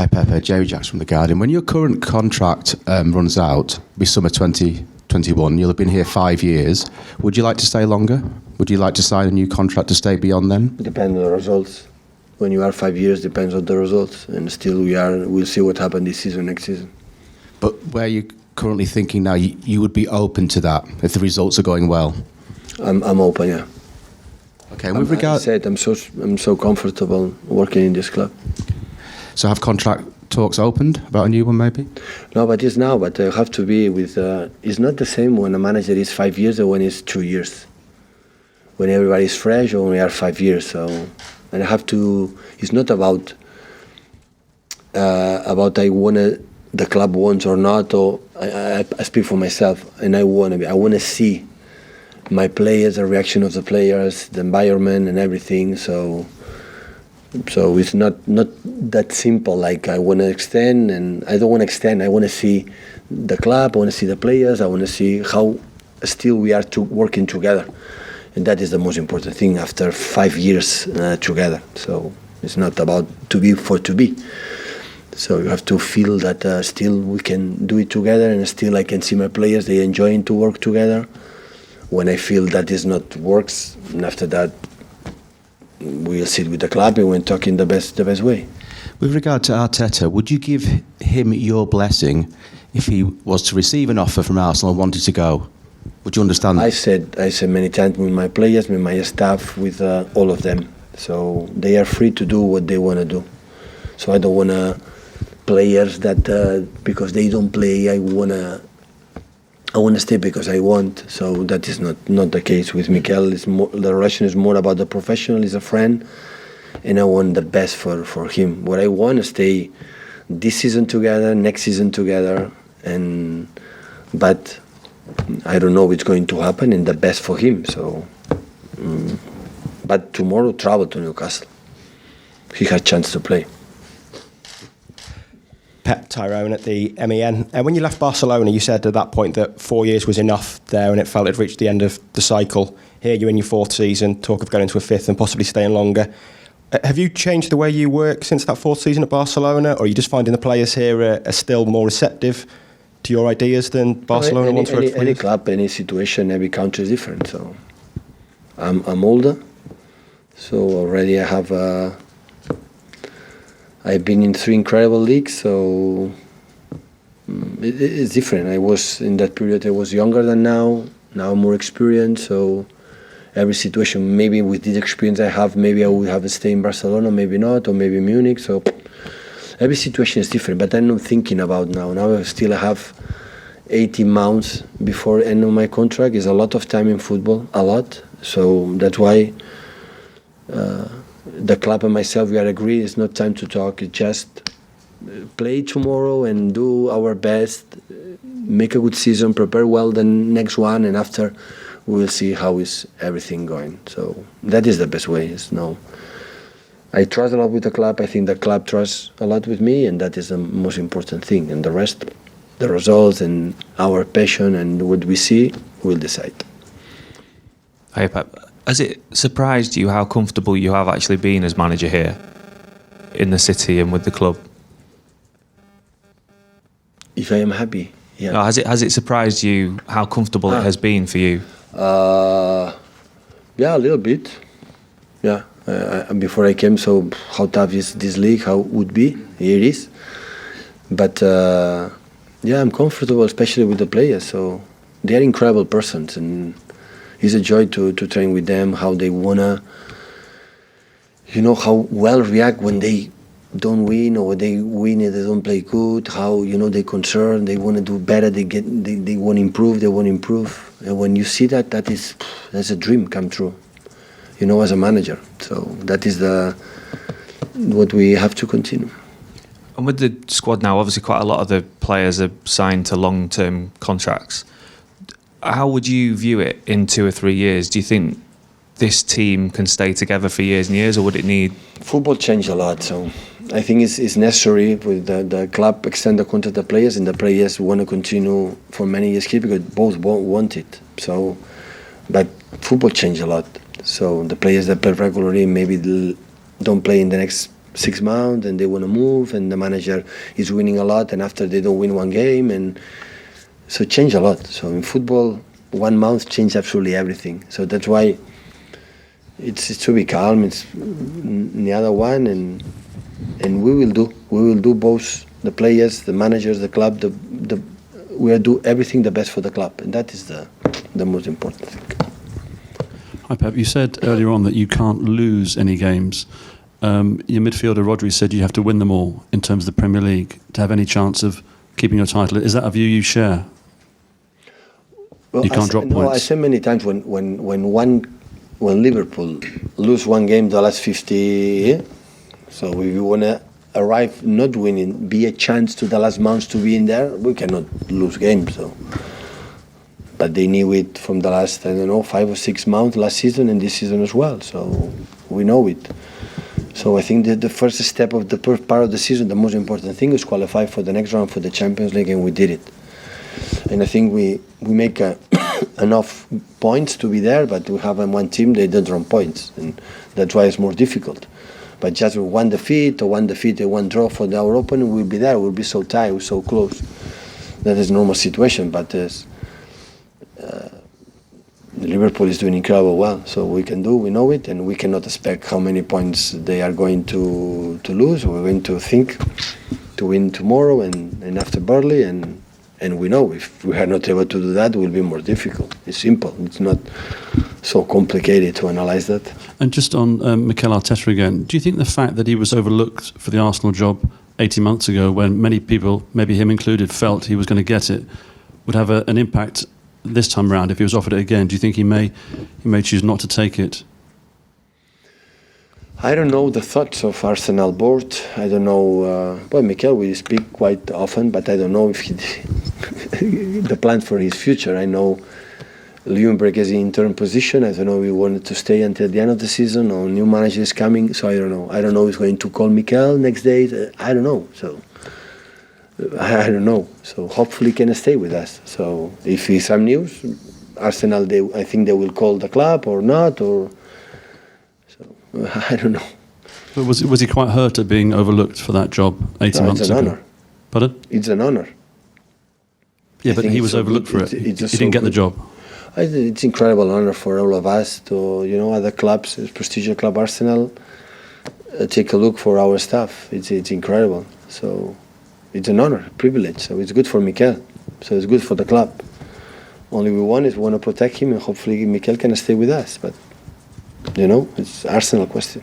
Hi Pepper, Jerry Jacks from The Guardian. When your current contract runs out, be summer 2021, you'll have been here 5 years. Would you like to stay longer? Would you like to sign a new contract to stay beyond then? Depends on the results. When you are 5 years, depends on the results. And still we'll see what happens this season, next season. But where you're currently thinking now, you would be open to that if the results are going well? I'm open, yeah. Okay, and with regard... I said I'm so comfortable working in this club. So have contract talks opened about a new one maybe? No, but it's now. But I have to be with... it's not the same when a manager is 5 years or when it's 2 years. When everybody is fresh or when we are 5 years. So, and I have to... It's not about I want to... The club wants or not, or I speak for myself, and I want to see my players, the reaction of the players, the environment, and everything. So it's not that simple. Like I want to extend, and I don't want to extend. I want to see the club. I want to see the players. I want to see how still we are working together, and that is the most important thing after 5 years together. So it's not about to be. So you have to feel that still we can do it together, and still I can see my players, they enjoying to work together. When I feel that is not works, and after that we'll sit with the club and we'll talk in the best way. With regard to Arteta, would you give him your blessing if he was to receive an offer from Arsenal and wanted to go? Would you understand? I said many times with my players, with my staff, with all of them. So they are free to do what they want to do. So I don't want to players that because they don't play, I wanna stay because I want. So that is not the case with Mikel. It's more, the relation is more about the professional. He's a friend, and I want the best for him. What I want to stay this season together, next season together, but I don't know what's going to happen, and the best for him. So, but tomorrow travel to Newcastle. He has chance to play. Pep, Tyrone at the MEN. When you left Barcelona, you said at that point that 4 years was enough there and it felt it reached the end of the cycle. Here you're in your fourth season, talk of going into a fifth and possibly staying longer. Have you changed the way you work since that fourth season at Barcelona, or are you just finding the players here are still more receptive to your ideas than Barcelona once were? Any club, any situation, every country is different. So I'm older, so already I've been in 3 incredible leagues, so it's different. I was in that period. I was younger than now. Now I'm more experienced. So every situation, maybe with this experience I have, maybe I would have to stay in Barcelona, maybe not, or maybe Munich. So every situation is different. But I'm not thinking about now. Now I still have 18 months before end of my contract. It's a lot of time in football, a lot. So that's why. The club and myself, we are agreed. It's not time to talk. It's just play tomorrow and do our best, make a good season, prepare well the next one, and after we will see how is everything going. So that is the best way. I trust a lot with the club. I think the club trusts a lot with me, and that is the most important thing. And the rest, the results and our passion and what we see, we'll decide. Hey Pep. Has it surprised you how comfortable you have actually been as manager here in the city and with the club? If I am happy, yeah. No, has it surprised you how comfortable it has been for you? Yeah, a little bit. Yeah, before I came, so how tough is this league? How it would be? Here it is. But yeah, I'm comfortable, especially with the players. So they are incredible persons, and it's a joy to train with them, how they wanna, how well react when they don't win, or when they win and they don't play good, how, they concern, they want to do better, they want to improve, and when you see that's a dream come true, as a manager. So that is what we have to continue. And with the squad now, obviously quite a lot of the players are signed to long-term contracts. How would you view it in 2 or 3 years? Do you think this team can stay together for years and years, or would it need... Football changed a lot, so I think it's necessary with the club extend the contract to the players, and the players want to continue for many years here because both want it. So, but football changed a lot. So the players that play regularly maybe don't play in the next 6 months and they want to move, and the manager is winning a lot, and after they don't win one game, and so change a lot. So in football, 1 month change absolutely everything. So that's why it's to be calm. It's the other one, and we will do both, the players, the managers, the club. We will do everything the best for the club, and that is the most important thing. Hi Pep, you said earlier on that you can't lose any games. Your midfielder Rodri said you have to win them all in terms of the Premier League to have any chance of keeping your title. Is that a view you share? Well, you can't drop points. I said many times when Liverpool lose one game the last 50, so if you want to arrive not winning, be a chance to the last months to be in there, we cannot lose games. So, but they knew it from the last 5 or 6 months last season and this season as well. So we know it. So I think that the first step of the first part of the season, the most important thing is qualify for the next round for the Champions League, and we did it. And I think we make enough points to be there, but we have one team they don't run points, and that's why it's more difficult. But just with one defeat and one draw for our opponent, we'll be there. We'll be so tight, we're so close. That is a normal situation, but Liverpool is doing incredible well, so we know it, and we cannot expect how many points they are going to lose. We're going to think to win tomorrow and after Burnley, and we know if we are not able to do that, it will be more difficult. It's simple. It's not so complicated to analyze that. And just on Mikel Arteta again, do you think the fact that he was overlooked for the Arsenal job 18 months ago, when many people, maybe him included, felt he was going to get it, would have an impact this time around if he was offered it again? Do you think he may choose not to take it? I don't know the thoughts of Arsenal board. I don't know. Well, Mikel, we speak quite often, but I don't know if the plan for his future. I know Ljungberg is in interim position. I don't know if he wanted to stay until the end of the season or new manager is coming. So I don't know. I don't know if he's going to call Mikel next day. I don't know. So I don't know. So hopefully he can stay with us. So if he's some news, Arsenal, I think they will call the club or not, or so I don't know. But was he quite hurt at being overlooked for that job 18 months ago? It's an honor. Pardon? It's an honor. Yeah, but he was overlooked for it. He didn't get the job. It's incredible honor for all of us to, other clubs, prestigious club Arsenal, take a look for our staff. It's incredible. So it's an honor, privilege. So it's good for Mikel. So it's good for the club. Only we want to protect him, and hopefully Mikel can stay with us. But it's Arsenal question.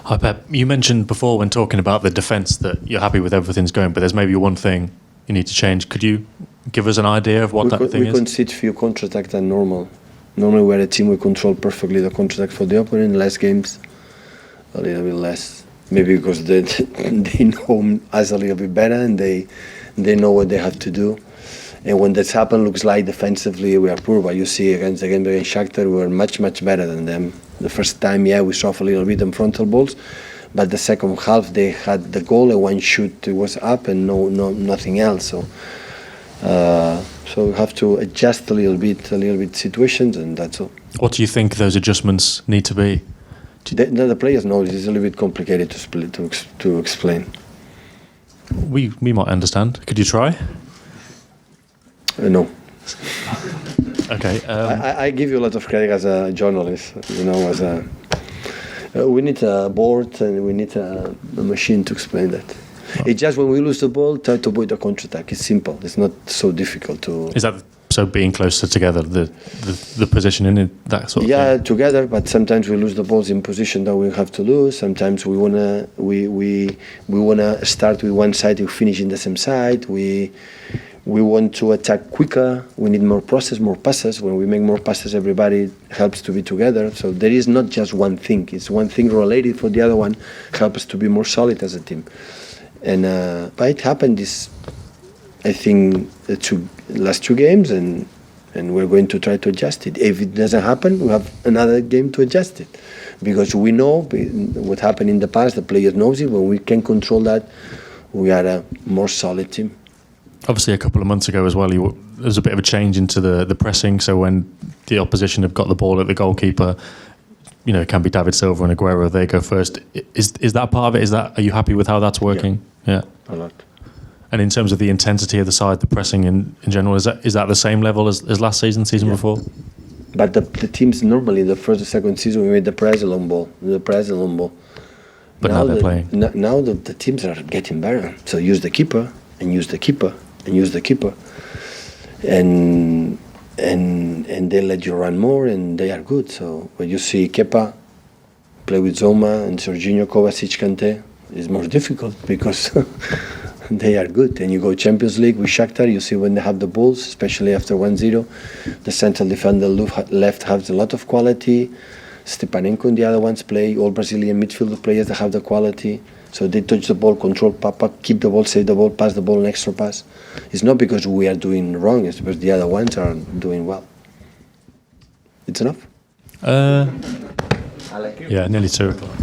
Hi Pep, you mentioned before when talking about the defence that you're happy with everything's going, but there's maybe one thing you need to change. Could you give us an idea of what thing is? We concede few counter-attacks than normal. Normally we're a team, we control perfectly the counter-attack for the opponent. Less games, a little bit less. Maybe because they know us a little bit better, and they know what they have to do. And when that's happened, looks like defensively we are poor. But you see against Shakhtar, we were much better than them. The first time, we suffered a little bit on frontal balls, but the second half they had the goal and one shoot was up and nothing else. So we have to adjust a little bit situations, and that's all. What do you think those adjustments need to be? The players know it's a little bit complicated to explain. We might understand. Could you try? No. Okay. I give you a lot of credit as a journalist. We need a board and we need a machine to explain that. It's just when we lose the ball, try to avoid the counter-attack. It's simple. It's not so difficult to. Is that so? Being closer together, the positioning, that sort of thing. Yeah, together. But sometimes we lose the balls in position that we have to lose. Sometimes we wanna start with one side, we finish in the same side. We want to attack quicker. We need more process, more passes. When we make more passes, everybody helps to be together. So there is not just one thing. It's one thing related for the other one, helps us to be more solid as a team. And but it happened I think the last two games, and we're going to try to adjust it. If it doesn't happen, we have another game to adjust it, because we know what happened in the past. The players knows it. When we can control that, we are a more solid team. Obviously, a couple of months ago as well, there was a bit of a change into the pressing. So when the opposition have got the ball at the goalkeeper, it can be David Silva and Aguero. They go first. Is that part of it? Are you happy with how that's working? Yeah. A lot. And in terms of the intensity of the side, the pressing in general, is that the same level as last season before? But the teams normally the first or second season we made the press a long ball. But now they're playing. Now the teams are getting better. So use the keeper and use the keeper and use the keeper, and they let you run more and they are good. So when you see Kepa play with Zoma and Serginho, Kovacic, Kante, it's more difficult because they are good. And you go Champions League with Shakhtar, you see when they have the balls, especially after 1-0, the central defender left has a lot of quality. Stepanenko and the other ones play, all Brazilian midfield players that have the quality. So they touch the ball, control, papa, keep the ball, save the ball, pass the ball, an extra pass. It's not because we are doing wrong, it's because the other ones are doing well. It's enough? Yeah, nearly 2 o'clock.